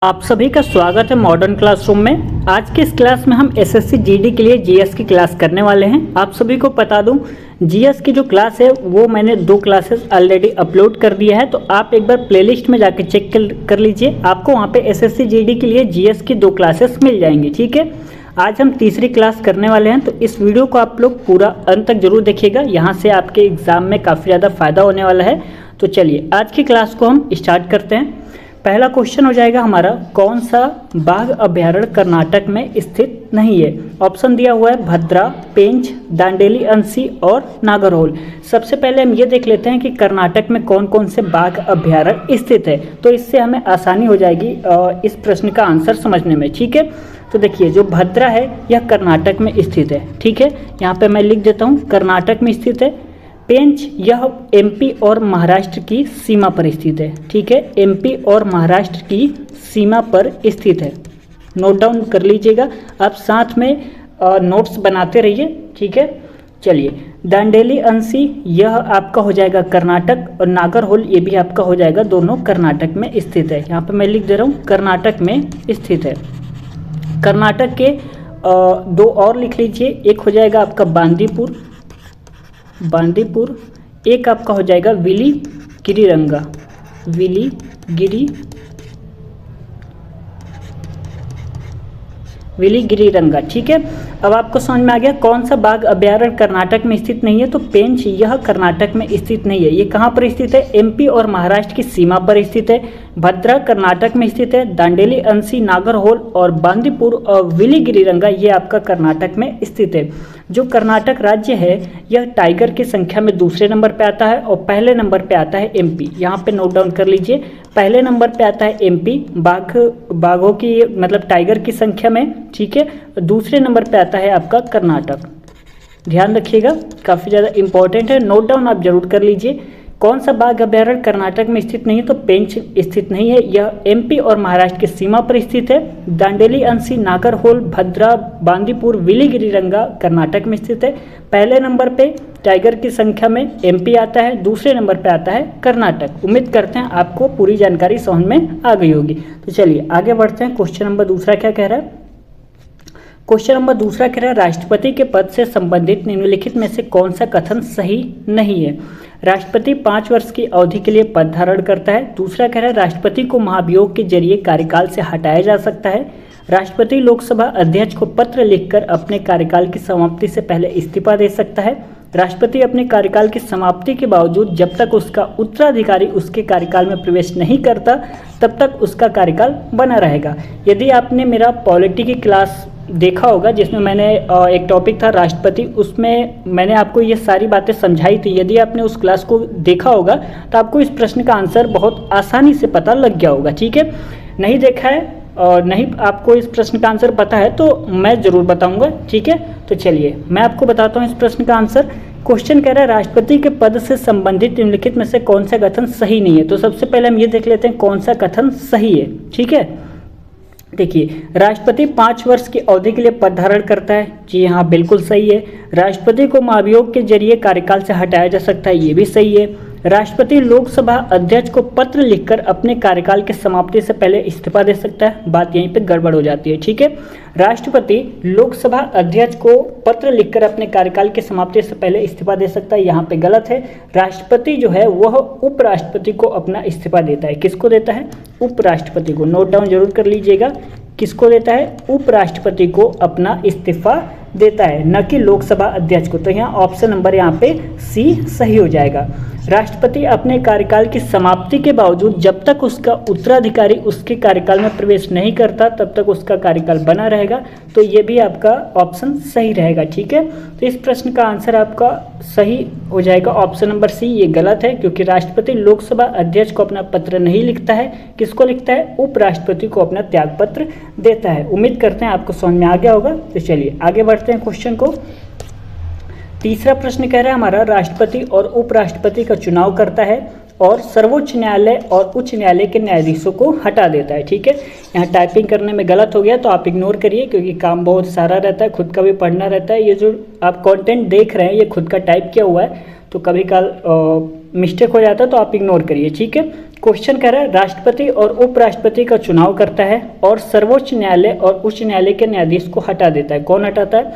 आप सभी का स्वागत है मॉडर्न क्लासरूम में। आज के इस क्लास में हम एसएससी जीडी के लिए जीएस की क्लास करने वाले हैं। आप सभी को बता दूं, जीएस की जो क्लास है वो मैंने 2 क्लासेस ऑलरेडी अपलोड कर दिया है, तो आप एक बार प्लेलिस्ट में जाके चेक कर लीजिए। आपको वहां पे एसएससी जीडी के लिए जीएस की 2 क्लासेस मिल जाएंगी। ठीक है, आज हम तीसरी क्लास करने वाले हैं, तो इस वीडियो को आप लोग पूरा अंत तक जरूर देखिएगा। यहाँ से आपके एग्जाम में काफ़ी ज़्यादा फायदा होने वाला है। तो चलिए आज की क्लास को हम स्टार्ट करते हैं। पहला क्वेश्चन हो जाएगा हमारा, कौन सा बाघ अभ्यारण्य कर्नाटक में स्थित नहीं है। ऑप्शन दिया हुआ है भद्रा, पेंच, दांडेली अंसी और नागरहोल। सबसे पहले हम ये देख लेते हैं कि कर्नाटक में कौन कौन से बाघ अभ्यारण्य स्थित है, तो इससे हमें आसानी हो जाएगी इस प्रश्न का आंसर समझने में। ठीक है, तो देखिए जो भद्रा है यह कर्नाटक में स्थित है। ठीक है, यहाँ पे मैं लिख देता हूँ कर्नाटक में स्थित है। पेंच यह एमपी और महाराष्ट्र की सीमा पर स्थित है। ठीक है, एमपी और महाराष्ट्र की सीमा पर स्थित है, नोट डाउन कर लीजिएगा। आप साथ में नोट्स बनाते रहिए। ठीक है, चलिए दांडेली अंसी यह आपका हो जाएगा कर्नाटक, और नागरहोल ये भी आपका हो जाएगा, दोनों कर्नाटक में स्थित है। यहाँ पे मैं लिख दे रहा हूँ कर्नाटक में स्थित है। कर्नाटक के 2 और लिख लीजिए, एक हो जाएगा आपका बांदीपुर, एक आपका हो जाएगा विलीगिरीरंगा, विलीगिरीरंगा। ठीक है, अब आपको समझ में आ गया कौन सा बाघ अभ्यारण्य कर्नाटक में स्थित नहीं है। तो पेंच यह कर्नाटक में स्थित नहीं है। ये कहाँ पर स्थित है? एमपी और महाराष्ट्र की सीमा पर स्थित है। भद्रा कर्नाटक में स्थित है। दांडेली अंसी, नागरहोल और बांदीपुर और विलीगिरीरंगा ये आपका कर्नाटक में स्थित है। जो कर्नाटक राज्य है यह टाइगर की संख्या में दूसरे नंबर पे आता है और पहले नंबर पे आता है एमपी। यहाँ पे नोट डाउन कर लीजिए, पहले नंबर पे आता है एमपी बाघों की मतलब टाइगर की संख्या में। ठीक है, दूसरे नंबर पे आता है आपका कर्नाटक। ध्यान रखिएगा, काफ़ी ज़्यादा इंपॉर्टेंट है, नोट डाउन आप जरूर कर लीजिए। कौन सा बाघ अभ्यारण्य कर्नाटक में स्थित नहीं है? तो पेंच स्थित नहीं है, यह एमपी और महाराष्ट्र की सीमा पर स्थित है। दांडेली अंसी, नागरहोल, भद्रा, बांदीपुर, विलीगिरीरंगा कर्नाटक में स्थित है। पहले नंबर पे टाइगर की संख्या में एमपी आता है, दूसरे नंबर पे आता है कर्नाटक। उम्मीद करते हैं आपको पूरी जानकारी समझ में आ गई होगी। तो चलिए आगे बढ़ते हैं। क्वेश्चन नंबर दूसरा क्या कह रहा है? क्वेश्चन नंबर दूसरा कह रहा है, राष्ट्रपति के पद से संबंधित निम्नलिखित में से कौन सा कथन सही नहीं है। राष्ट्रपति 5 वर्ष की अवधि के लिए पद धारण करता है। दूसरा कह रहा है, राष्ट्रपति को महाभियोग के जरिए कार्यकाल से हटाया जा सकता है। राष्ट्रपति लोकसभा अध्यक्ष को पत्र लिखकर अपने कार्यकाल की समाप्ति से पहले इस्तीफा दे सकता है। राष्ट्रपति अपने कार्यकाल की समाप्ति के बावजूद जब तक उसका उत्तराधिकारी उसके कार्यकाल में प्रवेश नहीं करता तब तक उसका कार्यकाल बना रहेगा। यदि आपने मेरा पॉलिटी की क्लास देखा होगा जिसमें मैंने एक टॉपिक था राष्ट्रपति, उसमें मैंने आपको ये सारी बातें समझाई थी। यदि आपने उस क्लास को देखा होगा तो आपको इस प्रश्न का आंसर बहुत आसानी से पता लग गया होगा। ठीक है, नहीं देखा है और नहीं आपको इस प्रश्न का आंसर पता है तो मैं ज़रूर बताऊंगा। ठीक है, तो चलिए मैं आपको बताता हूँ इस प्रश्न का आंसर। क्वेश्चन कह रहा है, राष्ट्रपति के पद से संबंधित निम्नलिखित में से कौन सा कथन सही नहीं है। तो सबसे पहले हम ये देख लेते हैं कौन सा कथन सही है। ठीक है, देखिए राष्ट्रपति 5 वर्ष की अवधि के लिए पद धारण करता है। जी हाँ, बिल्कुल सही है। राष्ट्रपति को महाभियोग के जरिए कार्यकाल से हटाया जा सकता है, ये भी सही है। राष्ट्रपति लोकसभा अध्यक्ष को पत्र लिखकर अपने कार्यकाल की समाप्ति से पहले इस्तीफा दे सकता है, बात यहीं पे गड़बड़ हो जाती है। ठीक है, राष्ट्रपति लोकसभा अध्यक्ष को पत्र लिखकर अपने कार्यकाल की समाप्ति से पहले इस्तीफा दे सकता है, यहाँ पे गलत है। राष्ट्रपति जो है वह उपराष्ट्रपति को अपना इस्तीफा देता है। किसको देता है? उपराष्ट्रपति को। नोट डाउन जरूर कर लीजिएगा, किसको देता है? उपराष्ट्रपति को अपना इस्तीफा देता है, न कि लोकसभा अध्यक्ष को। तो यहाँ ऑप्शन नंबर यहाँ पे सी सही हो जाएगा। राष्ट्रपति अपने कार्यकाल की समाप्ति के बावजूद जब तक उसका उत्तराधिकारी उसके कार्यकाल में प्रवेश नहीं करता तब तक उसका कार्यकाल बना रहेगा, तो ये भी आपका ऑप्शन सही रहेगा। ठीक है, तो इस प्रश्न का आंसर आपका सही हो जाएगा ऑप्शन नंबर सी। ये गलत है क्योंकि राष्ट्रपति लोकसभा अध्यक्ष को अपना पत्र नहीं लिखता है। किसको लिखता है? उपराष्ट्रपति को अपना त्याग पत्र देता है। उम्मीद करते हैं आपको समझ में आ गया होगा। तो चलिए आगे बढ़ते हैं क्वेश्चन को। तीसरा प्रश्न कह रहा है हमारा, राष्ट्रपति और उपराष्ट्रपति का चुनाव करता है और सर्वोच्च न्यायालय और उच्च न्यायालय के न्यायाधीशों को हटा देता है। ठीक है, यहाँ टाइपिंग करने में गलत हो गया तो आप इग्नोर करिए क्योंकि काम बहुत सारा रहता है, खुद का भी पढ़ना रहता है। ये जो आप कंटेंट देख रहे हैं ये खुद का टाइप किया हुआ है, तो कभी कल मिस्टेक हो जाता है तो आप इग्नोर करिए, ठीक है। क्वेश्चन कह रहा है राष्ट्रपति और उपराष्ट्रपति का चुनाव करता है और सर्वोच्च न्यायालय और उच्च न्यायालय के न्यायाधीश को हटा देता है। कौन हटाता है?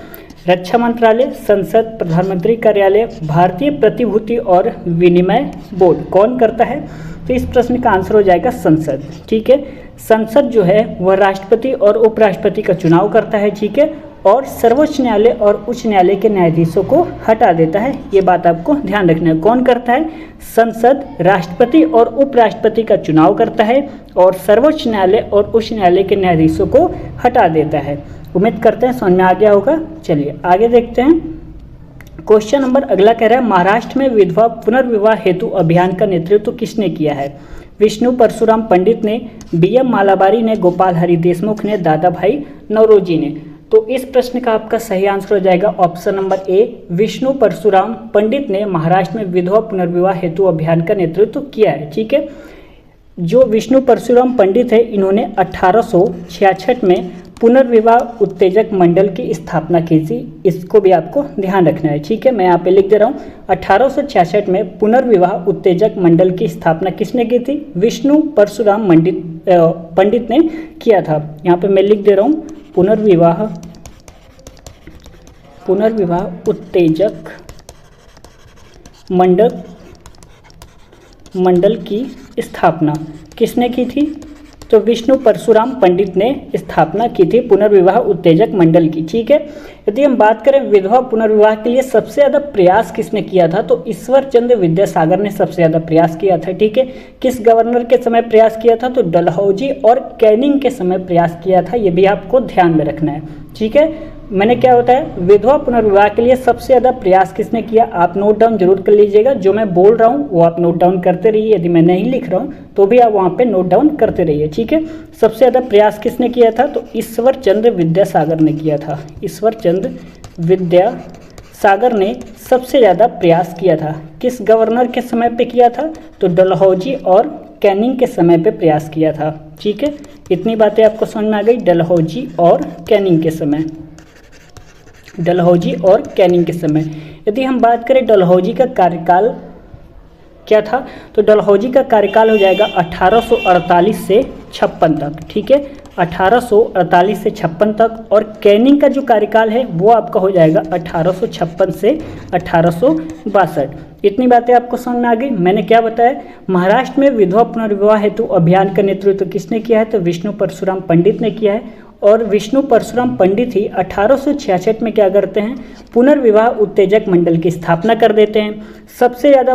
रक्षा मंत्रालय, संसद, प्रधानमंत्री कार्यालय, भारतीय प्रतिभूति और विनिमय बोर्ड। कौन करता है? तो इस प्रश्न का आंसर हो जाएगा संसद, ठीक है। संसद जो है वह राष्ट्रपति और उपराष्ट्रपति का चुनाव करता है, ठीक है, और सर्वोच्च न्यायालय और उच्च न्यायालय के न्यायाधीशों को हटा देता है। ये बात आपको ध्यान रखना है। कौन करता है? संसद राष्ट्रपति और उपराष्ट्रपति का चुनाव करता है और सर्वोच्च न्यायालय और उच्च न्यायालय के न्यायाधीशों को हटा देता है। उम्मीद करते हैं समझ में आ गया होगा। चलिए आगे देखते हैं। क्वेश्चन नंबर अगला कह रहा है महाराष्ट्र में विधवा पुनर्विवाह हेतु अभियान का नेतृत्व किसने किया है? विष्णु परशुराम पंडित ने, BM मालाबारी ने, गोपाल हरि देशमुख ने, दादा भाई नौरोजी ने। तो इस प्रश्न का आपका सही आंसर हो जाएगा option number A, Vishnu Parshuram Pandit ने महाराष्ट्र में विधवा पुनर्विवाह हेतु अभियान का नेतृत्व किया है, ठीक है। जो विष्णु परशुराम पंडित है इन्होंने 1866 में पुनर्विवाह उत्तेजक मंडल की स्थापना की थी। इसको भी आपको ध्यान रखना है, ठीक है। मैं यहाँ पे लिख दे रहा हूँ 1866 में पुनर्विवाह उत्तेजक मंडल की स्थापना किसने की थी? विष्णु परशुराम पंडित ने किया था। यहाँ पे मैं लिख दे रहा हूँ पुनर्विवाह उत्तेजक मंडल की स्थापना किसने की थी? तो विष्णु परशुराम पंडित ने स्थापना की थी पुनर्विवाह उत्तेजक मंडल की, ठीक है। यदि हम बात करें विधवा पुनर्विवाह के लिए सबसे ज़्यादा प्रयास किसने किया था, तो ईश्वर चंद्र विद्यासागर ने सबसे ज़्यादा प्रयास किया था, ठीक है। किस गवर्नर के समय प्रयास किया था? तो डलहौजी और कैनिंग के समय प्रयास किया था। ये भी आपको ध्यान में रखना है, ठीक है। मैंने क्या होता है विधवा पुनर्विवाह के लिए सबसे ज़्यादा प्रयास किसने किया? आप नोट डाउन जरूर कर लीजिएगा। जो मैं बोल रहा हूँ वो आप नोट डाउन करते रहिए। यदि मैं नहीं लिख रहा हूँ तो भी आप वहाँ पे नोट डाउन करते रहिए, ठीक है। सबसे ज़्यादा प्रयास किसने किया था? तो ईश्वर चंद्र विद्यासागर ने किया था। ईश्वर चंद्र विद्यासागर ने सबसे ज़्यादा प्रयास किया था। किस गवर्नर के समय पे किया था? तो डलहौजी और कैनिंग के समय पे प्रयास किया था, ठीक है। इतनी बातें आपको समझ में आ गई। डलहौजी और कैनिंग के समय, डलहौजी और कैनिंग के समय। यदि हम बात करें डलहौजी का कार्यकाल क्या था, तो डलहौजी का कार्यकाल हो जाएगा 1848 से 56 तक, ठीक है। 1848 से 56 तक। और कैनिंग का जो कार्यकाल है वो आपका हो जाएगा 1856 से 1862। इतनी बातें आपको समझ में आ गई। मैंने क्या बताया? महाराष्ट्र में विधवा पुनर्विवाह हेतु अभियान का नेतृत्व किसने किया है? तो विष्णु परशुराम पंडित ने किया है। और विष्णु परशुराम पंडित ही 1866 में क्या करते हैं? पुनर्विवाह उत्तेजक मंडल की स्थापना कर देते हैं। सबसे ज़्यादा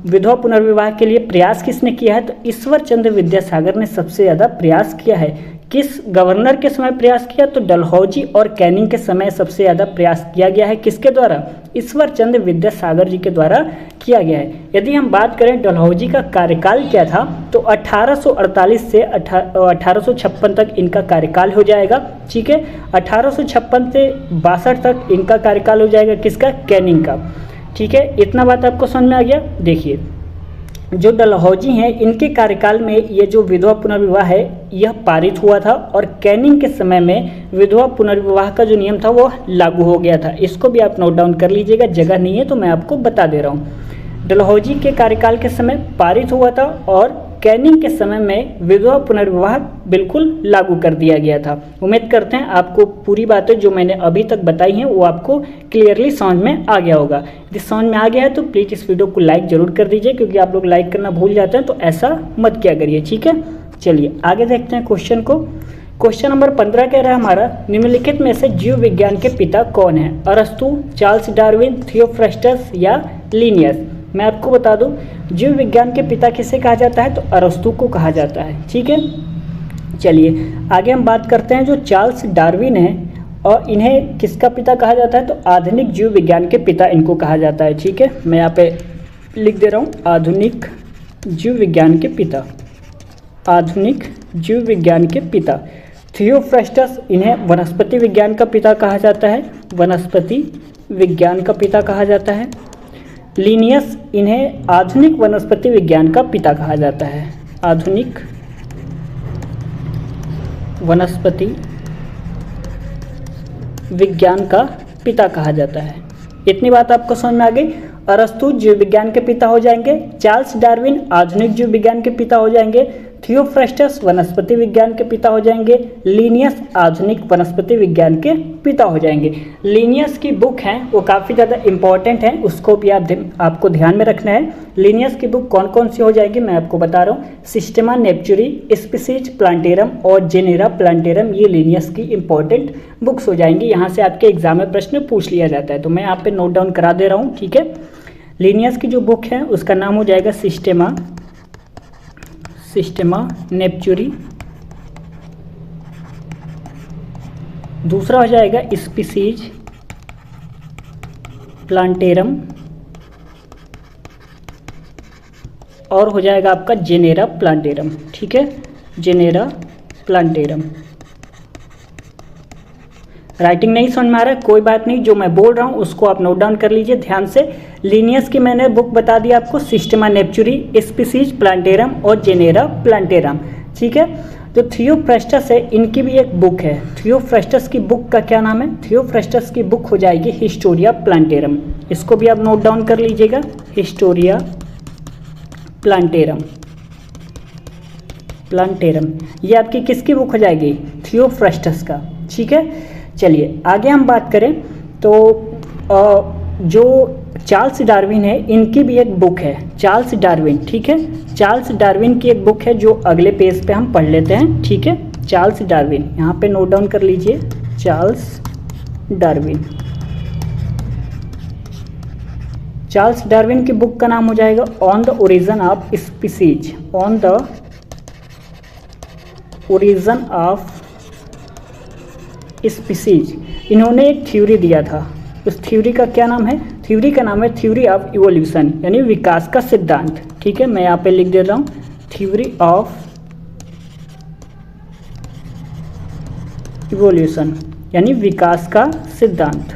विधवा पुनर्विवाह के लिए प्रयास किसने किया है? तो ईश्वर चंद्र विद्यासागर ने सबसे ज़्यादा प्रयास किया है। किस गवर्नर के समय प्रयास किया? तो डलहौजी और कैनिंग के समय सबसे ज़्यादा प्रयास किया गया है। किसके द्वारा? ईश्वर चंद्र विद्यासागर जी के द्वारा किया गया है। यदि हम बात करें डलहौजी का कार्यकाल क्या था, तो 1848 से 1856 तक इनका कार्यकाल हो जाएगा, ठीक है। 1856 से 62 तक इनका कार्यकाल हो जाएगा। किसका? कैनिंग का, ठीक है। इतना बात आपको समझ में आ गया। देखिए जो डलहौजी हैं इनके कार्यकाल में ये जो विधवा पुनर्विवाह है यह पारित हुआ था और कैनिंग के समय में विधवा पुनर्विवाह का जो नियम था वो लागू हो गया था। इसको भी आप नोट डाउन कर लीजिएगा, जगह नहीं है तो मैं आपको बता दे रहा हूँ। डलहौजी के कार्यकाल के समय पारित हुआ था और कैनिंग के समय में विधवा पुनर्विवाह बिल्कुल लागू कर दिया गया था। उम्मीद करते हैं आपको पूरी बातें जो मैंने अभी तक बताई हैं वो आपको क्लियरली समझ में आ गया होगा। यदि समझ में आ गया है तो प्लीज़ इस वीडियो को लाइक जरूर कर दीजिए, क्योंकि आप लोग लाइक करना भूल जाते हैं, तो ऐसा मत किया करिए, ठीक है। चलिए आगे देखते हैं क्वेश्चन को। क्वेश्चन नंबर 15 कह रहा है हमारा, निम्नलिखित में से जीव विज्ञान के पिता कौन है? अरस्तु, चार्ल्स डार्विन, थियोफ्रास्टस या लिनियस? मैं आपको बता दूं जीव विज्ञान के पिता किसे कहा जाता है? तो अरस्तु को कहा जाता है, ठीक है। चलिए आगे हम बात करते हैं जो चार्ल्स डार्विन है और इन्हें किसका पिता कहा जाता है? तो आधुनिक जीव विज्ञान के पिता इनको कहा जाता है, ठीक है। मैं यहाँ पे लिख दे रहा हूँ आधुनिक जीव विज्ञान के पिता, आधुनिक जीव विज्ञान के पिता। थियोफ्रास्टस इन्हें वनस्पति विज्ञान का पिता कहा जाता है, वनस्पति विज्ञान का पिता कहा जाता है। लिनियस इन्हें आधुनिक वनस्पति विज्ञान का पिता कहा जाता है, आधुनिक वनस्पति विज्ञान का पिता कहा जाता है। इतनी बात आपको समझ में आ गई। अरस्तु जीव विज्ञान के पिता हो जाएंगे, चार्ल्स डार्विन आधुनिक जीव विज्ञान के पिता हो जाएंगे, थियोफ्रास्टस वनस्पति विज्ञान के पिता हो जाएंगे, लिनियस आधुनिक वनस्पति विज्ञान के पिता हो जाएंगे। लिनियस की बुक है वो काफ़ी ज़्यादा इंपॉर्टेंट है, उसको भी आपको ध्यान में रखना है। लिनियस की बुक कौन कौन सी हो जाएगी मैं आपको बता रहा हूँ। सिस्टेमा नेप्चुरी, स्पीसीज प्लांटेरम और जेनेरा प्लांटेरम, ये लिनियस की इंपॉर्टेंट बुक्स हो जाएंगी। यहाँ से आपके एग्जाम में प्रश्न पूछ लिया जाता है, तो मैं यहाँ पे नोट डाउन करा दे रहा हूँ, ठीक है। लिनियस की जो बुक है उसका नाम हो जाएगा सिस्टेमा नेप्चुरी। दूसरा हो जाएगा स्पीसीज प्लांटेरम और हो जाएगा आपका जेनेरा प्लांटेरम, ठीक है, जेनेरा प्लांटेरम। राइटिंग नहीं समझ में आ रहा है कोई बात नहीं, जो मैं बोल रहा हूँ उसको आप नोट डाउन कर लीजिए ध्यान से। लिनियस की मैंने बुक बता दी आपको, सिस्टेमा नेप्चुरी, स्पीसीज प्लांटेरम और जेनेरा प्लांटेरम, ठीक है। जो थियोफ्रास्टस है इनकी भी एक बुक है। थियोफ्रास्टस की बुक का क्या नाम है? थियोफ्रास्टस की बुक हो जाएगी हिस्टोरिया प्लांटेरम, इसको भी आप नोट डाउन कर लीजिएगा, हिस्टोरिया प्लांटेरम। ये आपकी किसकी बुक हो जाएगी? थियोफ्रास्टस का, ठीक है। चलिए आगे हम बात करें तो जो चार्ल्स डार्विन है इनकी भी एक बुक है, चार्ल्स डार्विन, ठीक है। चार्ल्स डार्विन की एक बुक है जो अगले पेज पे हम पढ़ लेते हैं, ठीक है। चार्ल्स डार्विन यहाँ पे नोट डाउन कर लीजिए, चार्ल्स डार्विन। चार्ल्स डार्विन की बुक का नाम हो जाएगा on the origin of species, on the origin of species. इन्होंने एक थ्योरी दिया था, उस थ्योरी का क्या नाम है? थ्योरी का नाम है थ्योरी ऑफ इवोल्यूशन, यानी विकास का सिद्धांत, ठीक है। मैं यहाँ पे लिख दे रहा हूँ, थ्योरी ऑफ इवोल्यूशन यानी विकास का सिद्धांत।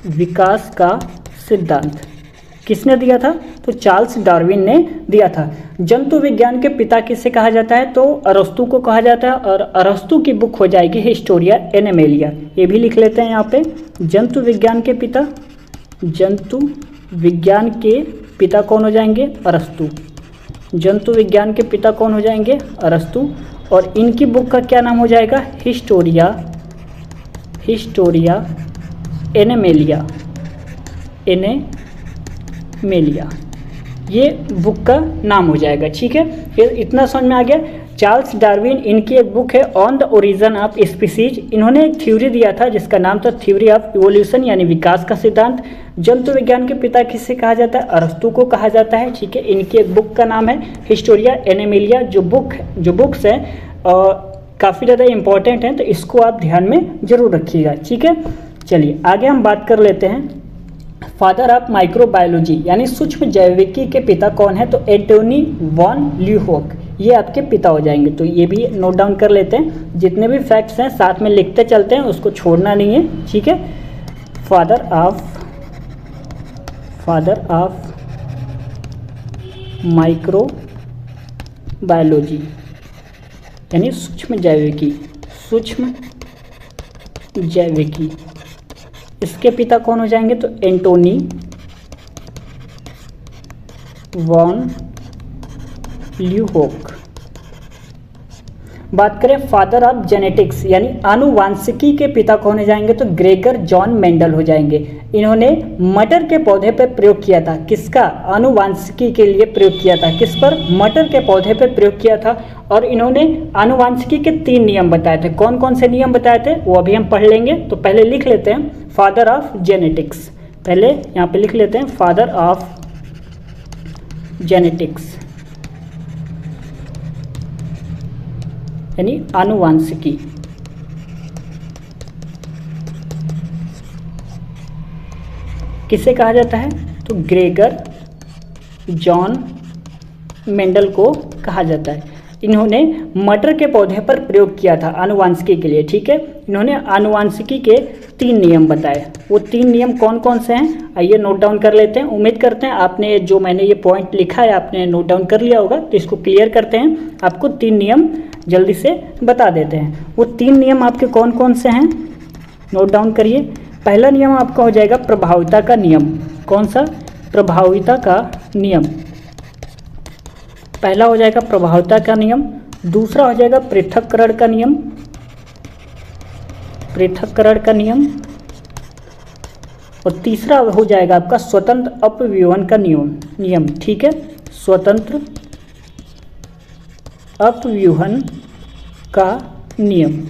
विकास का सिद्धांत किसने दिया था? तो चार्ल्स डार्विन ने दिया था। जंतु विज्ञान के पिता किसे कहा जाता है? तो अरस्तु को कहा जाता है, और अरस्तु की बुक हो जाएगी हिस्टोरिया एनिमेलिया, ये भी लिख लेते हैं यहाँ पे। जंतु विज्ञान के पिता, जंतु विज्ञान के पिता कौन हो जाएंगे? अरस्तु। जंतु विज्ञान के पिता कौन हो जाएंगे? अरस्तु। और इनकी बुक का क्या नाम हो जाएगा? हिस्टोरिया एनिमेलिया, ये बुक का नाम हो जाएगा, ठीक है। फिर इतना समझ में आ गया। चार्ल्स डार्विन, इनकी एक बुक है on the origin of species. इन्होंने एक थ्योरी दिया था जिसका नाम था थ्योरी ऑफ इवोल्यूशन यानी विकास का सिद्धांत। जंतु विज्ञान के पिता किसे कहा जाता है? अरस्तु को कहा जाता है, ठीक है। इनकी एक बुक का नाम है हिस्टोरिया एनिमेलिया। जो बुक्स हैं काफ़ी ज़्यादा इंपॉर्टेंट हैं, तो इसको आप ध्यान में जरूर रखिएगा, ठीक है। चलिए आगे हम बात कर लेते हैं। फादर ऑफ माइक्रोबायोलॉजी यानी सूक्ष्म जैविकी के पिता कौन है? तो एंटोनी वॉन ल्यूहोक, ये आपके पिता हो जाएंगे। तो ये भी नोट डाउन कर लेते हैं, जितने भी फैक्ट्स हैं साथ में लिखते चलते हैं, उसको छोड़ना नहीं है, ठीक है। फादर ऑफ माइक्रोबायोलॉजी यानी सूक्ष्म जैविकी, इसके पिता कौन हो जाएंगे? तो एंटोनी वॉन ल्यूहोक। बात करें फादर ऑफ जेनेटिक्स यानी आनुवांशिकी के पिता कौन हो जाएंगे? तो ग्रेगर जॉन मेंडल हो जाएंगे। इन्होंने मटर के पौधे पर प्रयोग किया था, किसका? आनुवांशिकी के लिए प्रयोग किया था। किस पर? मटर के पौधे पर प्रयोग किया था। और इन्होंने आनुवांशिकी के 3 नियम बताए थे। कौन कौन से नियम बताए थे वो अभी हम पढ़ लेंगे, तो पहले लिख लेते हैं फादर ऑफ जेनेटिक्स। पहले यहाँ पे लिख लेते हैं फादर ऑफ जेनेटिक्स यानी आनुवांशिकी। किसे कहा जाता है? तो ग्रेगर जॉन मेंडल को कहा जाता है। इन्होंने मटर के पौधे पर प्रयोग किया था आनुवांशिकी के लिए, ठीक है। इन्होंने आनुवांशिकी के 3 नियम बताए। वो 3 नियम कौन कौन से हैं आइए नोट डाउन कर लेते हैं। उम्मीद करते हैं आपने जो मैंने ये पॉइंट लिखा है आपने नोट डाउन कर लिया होगा, तो इसको क्लियर करते हैं। आपको 3 नियम जल्दी से बता देते हैं। वो 3 नियम आपके कौन कौन से हैं, नोट डाउन करिए। पहला नियम आपका हो जाएगा प्रभाविता का नियम। कौन सा? प्रभाविता का नियम। पहला हो जाएगा प्रभाविता का नियम, दूसरा हो जाएगा पृथक्करण का नियम, पृथक्करण का नियम, और तीसरा हो जाएगा आपका स्वतंत्र अपव्यूहन का नियम। ठीक है, स्वतंत्र अपव्यूहन का नियम।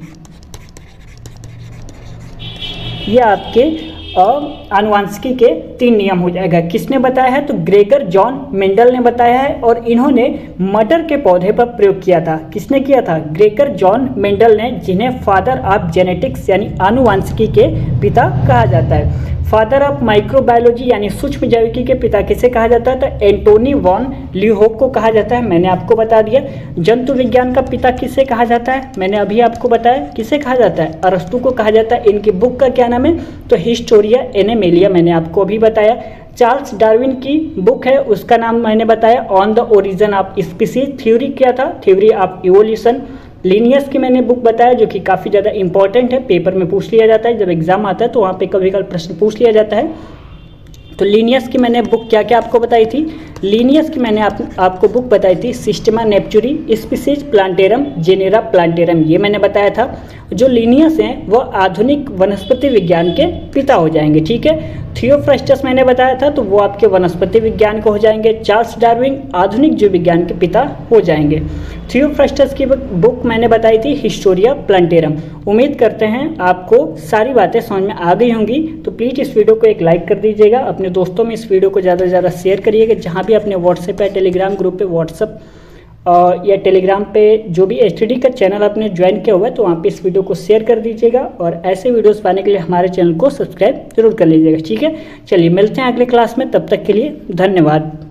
ये आपके आनुवांशिकी के 3 नियम हो जाएगा। किसने बताया है? तो ग्रेगर जॉन मेंडल ने बताया है, और इन्होंने मटर के पौधे पर प्रयोग किया था। किसने किया था? ग्रेगर जॉन मेंडल ने, जिन्हें फादर ऑफ जेनेटिक्स यानी आनुवांशिकी के पिता कहा जाता है। फादर ऑफ माइक्रोबायोलॉजी यानी सूक्ष्म जैविकी के पिता किसे कहा जाता है? तो एंटोनी वॉन ल्यूहोक को कहा जाता है, मैंने आपको बता दिया। जंतु विज्ञान का पिता किसे कहा जाता है? मैंने अभी आपको बताया किसे कहा जाता है? अरस्तु को कहा जाता है। इनकी बुक का क्या नाम है? तो हिस्टोरिया एनिमेलिया, मैंने आपको अभी बताया। चार्ल्स डार्विन की बुक है, उसका नाम मैंने बताया on the origin of species. Theory क्या था? Theory of evolution. लिनियस की मैंने बुक बताया, जो कि काफ़ी ज़्यादा इंपॉर्टेंट है, पेपर में पूछ लिया जाता है, जब एग्जाम आता है तो वहाँ पे कभी कभी प्रश्न पूछ लिया जाता है। तो लिनियस की मैंने बुक क्या क्या आपको बताई थी? लिनियस की मैंने आपको बुक बताई थी सिस्टेमा नेप्चुरी, स्पीसीज प्लांटेरम, जेनेरा प्लांटेरम, ये मैंने बताया था। जो लिनियस हैं वह आधुनिक वनस्पति विज्ञान के पिता हो जाएंगे। ठीक है, थियोफ्रास्टस मैंने बताया था, तो वो आपके वनस्पति विज्ञान को हो जाएंगे। चार्ल्स डार्विन आधुनिक जीव विज्ञान के पिता हो जाएंगे। थियोफ्रास्टस की बुक मैंने बताई थी हिस्टोरिया प्लांटेरम। उम्मीद करते हैं आपको सारी बातें समझ में आ गई होंगी। तो प्लीज़ इस वीडियो को एक लाइक कर दीजिएगा, अपने दोस्तों में इस वीडियो को ज़्यादा से ज़्यादा शेयर करिएगा। जहाँ भी अपने व्हाट्सएप या टेलीग्राम ग्रुप पे व्हाट्सएप या टेलीग्राम पे जो भी एसटीडी का चैनल आपने ज्वाइन किया हुआ है, तो वहाँ पे इस वीडियो को शेयर कर दीजिएगा, और ऐसे वीडियोस पाने के लिए हमारे चैनल को सब्सक्राइब जरूर कर लीजिएगा। ठीक है, चलिए मिलते हैं अगले क्लास में, तब तक के लिए धन्यवाद।